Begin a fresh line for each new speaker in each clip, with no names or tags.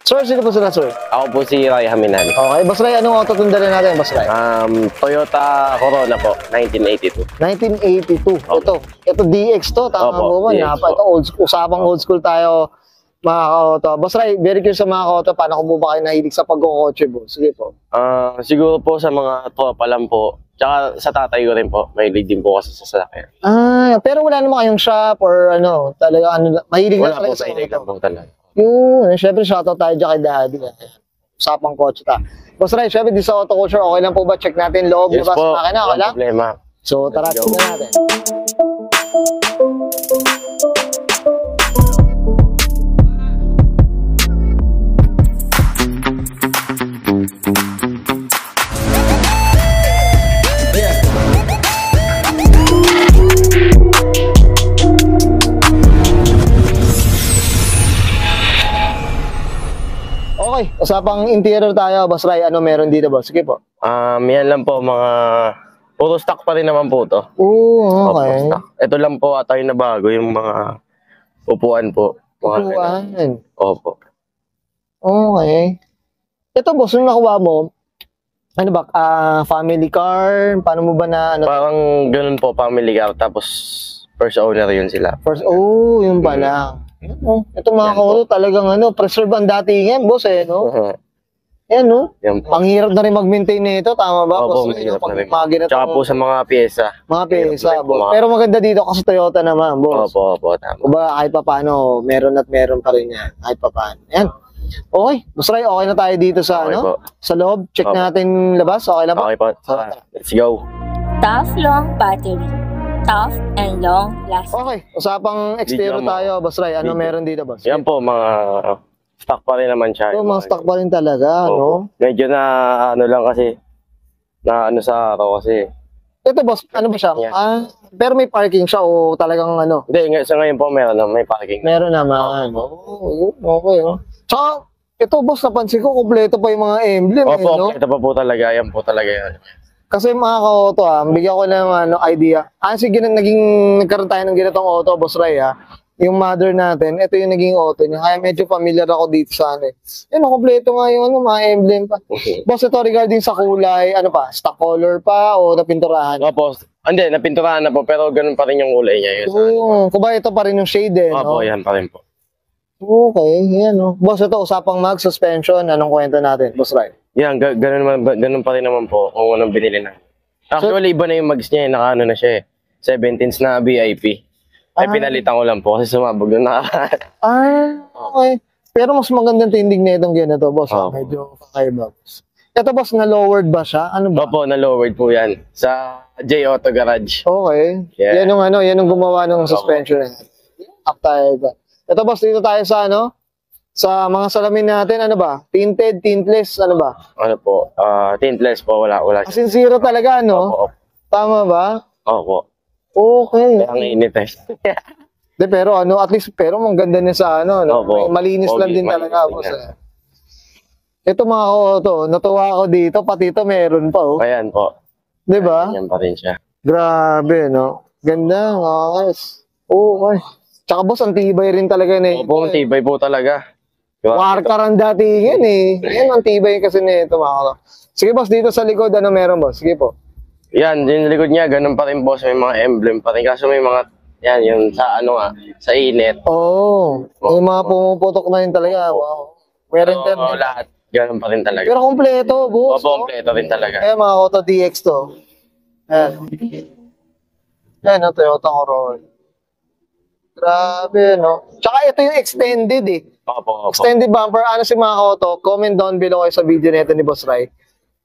Sir, sino po sila, sir?
Ako po si Ray Haminan.
Okay, Boss Ray, anong auto tong dala natin, Boss Ray?
Toyota Corona po, 1982.
1982.
Opo.
Ito DX to, tama
Opo,
mo ba?
DX
Ito old school, usapang old school tayo, mga ka-auto. Boss Ray, very curious sa mga ka-auto, paano ko ba kayo nahilig sa pagkukotse, boss? Sige po.
Siguro po sa mga tropa lang po. Tsaka sa tatay ko rin po, may lead din po kasi sa sasakyan.
Pero wala naman kayong shop or ano, talaga ano, mahilig
Wala
na
po
talaga
sa hilig lang po talaga.
Yun, syempre shoutout tayo dyan kay Daddy. Usapang kotse ta. Boss Ray, syempre di sa auto culture, okay lang po ba? Check natin loob,
Yes
labas,
po,
makina, okay
walang
lang?
problema.
So tara, check na natin. Okay, usapang interior tayo, Boss Ray. Ano meron dito, boss? Sige po.
Yan lang po mga... Puro stock pa rin naman po to.
Oo, okay.
Opo, stock. Ito lang po ata yung nabago, yung mga upuan po. Mga
Upuan.
Opo.
Okay. Ito, boss, nung nakuha mo, ano ba, family car? Paano mo ba na, ano?
Parang ganun po, family car. Tapos first owner yun sila.
First, yun pala. Ito mga
Yan
kauto, talagang ano, preserve ang datingan, boss, eh, no? Yan, no?
Yan po.
Ang hirap na rin mag-maintain nito, tama ba?
Opo,
Boss,
mahirap na rin.
Tsaka
po sa mga pyesa.
mga pyesa,
Hirap na rin
boss.
po,
Pero maganda dito kasi Toyota naman, boss.
Opo, tama.
Kumbaga, kahit pa paano, meron at meron pa rin yan. Kahit pa paano. Yan. Okay. Boss Ray, okay na tayo dito sa,
Okay
ano?
po.
Sa loob. Check
Opo.
natin labas. Okay lang ba?
Okay po. Let's go.
Tough long battery. Tough and long lasting.
Okay. Usapang exterior
Video mo.
tayo, Boss Ray. Ano
Video.
meron dito, boss?
Yan po, mga stock pa rin naman siya.
So, mga stock pa rin talaga,
Opo.
no?
Medyo na ano lang kasi, na ano sa araw kasi.
Ito, boss, ano ba siya?
Yeah.
Pero may parking siya o talagang ano?
Hindi, sa ngayon po meron na, may parking.
Meron naman. Okay, oh. Tsaka, ito, boss, napansin ko, kompleto pa yung mga emblem,
Opo,
no?
ito pa po talaga, yan po talaga yan.
Kasi mga ka-auto, bigyan ko ng ano, idea. Sige, nagkaroon tayo ng ganitong auto, Boss Ray, Yung mother natin, ito yung naging auto niya. Kaya medyo familiar ako dito sa ano. Yan, kompleto nga yung ano, mga emblem pa. Boss, ito regarding sa kulay, ano pa, stock color pa o napinturahan?
Opo, hindi, napinturahan na po, pero ganun pa rin yung kulay niya.
Kung ba ito pa rin yung shade,
Opo,
no?
yan pa rin po.
Okay, yan, no? Boss, ito, usapang mag, suspension, anong kwento natin, Boss Ray?
Yan, ganun pa rin naman po kung anong binili na. Actually, iba na yung mags niya, naka-ano na siya 17s na VIP. Ay, pinalitan ko lang po kasi sumabog na nakaraan.
Okay. Pero mas magandang tindig na itong ganito, boss.
Opo.
Medyo kakaiba. Ito, boss, na-lowered ba siya? Ano ba?
Opo, na-lowered po yan sa J Auto Garage.
Okay.
Yeah.
Yan yung ano, yan yung gumawa ng suspension. Up tayo. Ito, boss, dito tayo sa ano? Sa mga salamin natin, ano ba? Tinted, tintless, ano ba?
Ano po, tintless po, wala
As in zero talaga, no?
Opo,
Tama ba?
opo.
Okay.
Kaya ang init
De, pero ano, at least, pero ang ganda niya sa ano, no?
Opo.
Malinis lang din
Malinis
talaga,
din
boss.
yan.
Ito mga auto, natuwa ako dito, pati ito meron pa, oh.
Ayan po.
'Di ba?
Yan pa rin siya.
Grabe, no? Ganda, guys. Okay. Tsaka boss, ang tibay rin talaga na
Opo, ang tibay po talaga.
Warkar ang datingan eh. Yan, ang tibay kasi nito, mga auto. Sige boss, dito sa likod, ano meron boss? Sige po.
Yan, yung likod niya, ganun pa rin boss, may mga emblem pa rin. Kaso may mga, yan, yung sa ano nga, sa init.
Oo. May mga pumuputok na yun talaga. Wow. Meron din.
Oo, lahat, ganun pa rin talaga.
Pero kompleto, boss.
Opo, kompleto rin talaga.
Eh, mga Auto DX to. Yan. Yan, ang Toyota Corolla. Grabe, no? Tsaka ito yung extended eh.
Opo.
Extended bumper. Ano si mga auto? Comment down below kayo sa video nito ni Boss Ray.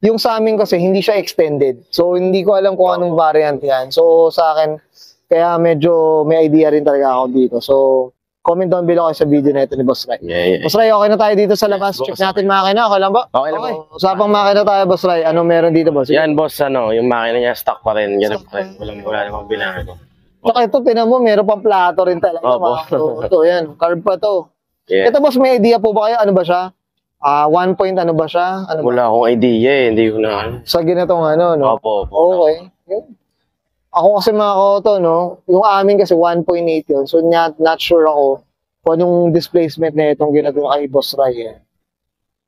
Yung sa amin kasi, hindi siya extended. So, hindi ko alam kung anong variant yan. So, sa akin, kaya medyo may idea rin talaga ako dito. So, comment down below kayo sa video nito ni Boss Ray.
Yeah.
Boss Ray, okay na tayo dito sa labas.
Yes,
Check
boss.
natin makina. Okay lang ba?
Okay lang po.
Usapang makina tayo, Boss Ray. Anong meron dito, Boss?
Yan, boss, ano, yung makina niya, stock pa rin. Ganun pa rin. Wala namang binago.
Saka ito, tinan mo, meron pang plato rin talaga.
Opo.
Ito, yan. Carb pa to.
Yeah.
Ito, boss, may idea po ba kayo? Ano ba siya? 1 point ano ba siya? Ano ba?
Wala akong idea hindi ko na.
Sa ganitong ano, no?
Opo.
Okay. Yun. Ako kasi mga auto, no? Yung amin kasi 1.8 yun. So, not sure ako kung anong displacement na itong ginagawa kay Boss Ray.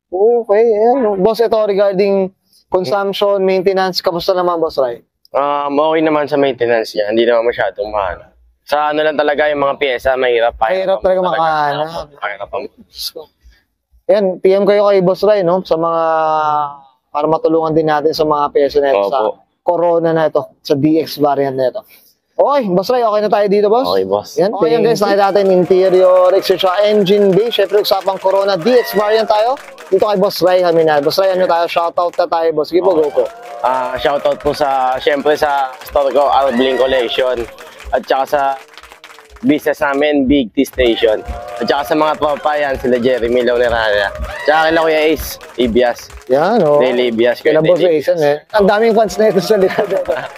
Okay, ayan. Boss, ito regarding consumption, maintenance, kamusta naman, Boss Ray?
Okay naman sa maintenance niya. Hindi naman masyadong mahal. Sa ano lang talaga yung mga pyesa, mahirap.
Mahirap talaga makahanap.
Mahirap ang...
Yan, PM kayo kay Boss Ray, no? Sa mga, para matulungan din natin sa mga peso na ito, sa
Opo.
Corona na ito, sa DX variant na ito. Okay, Boss Ray, okay na tayo dito, Boss?
Okay, boss.
Yan, okay yan guys, nakita natin interior, exterior, engine bay. Syempre, usapang Corona DX variant tayo. Dito kay Boss Ray kami na. Boss Ray, ano tayo? Shoutout na tayo, Boss. Sige po, go po.
Shoutout po syempre sa store ko, Arbling Collection. At saka sa business namin, Big T Station. At saka sa mga tropa yan, sila Jeremy Launerana. Tsaka kila Kuya Ace, Ibias.
Yan, o.
Daily Ibias.
Kailan Boss Jason, eh. Ang daming fans na ito sa likod.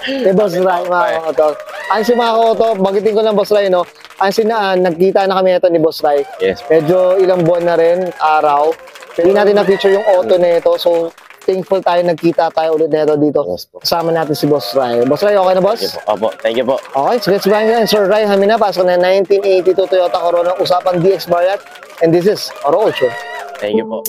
Eh, Boss Ray, mga koto. Ang si mga koto, bagitin ko lang, Boss Ray, no? Ang nagkita na kami ito ni Boss Ray.
Yes.
Medyo ilang buwan na rin, araw. Hindi natin na-feature yung auto na ito. So, thankful tayo, nagkita tayo ulit nito dito.
Yes po.
Kasama natin si Boss Ray. Boss Ray, okay na, Boss?
Thank you po. Opo, thank you po.
Okay, so let's bang yan. Sir Ray, hamina, pasok na 1982 Toyota Corona, usapang DX variant. And this is Oro Culture.
Thank you po.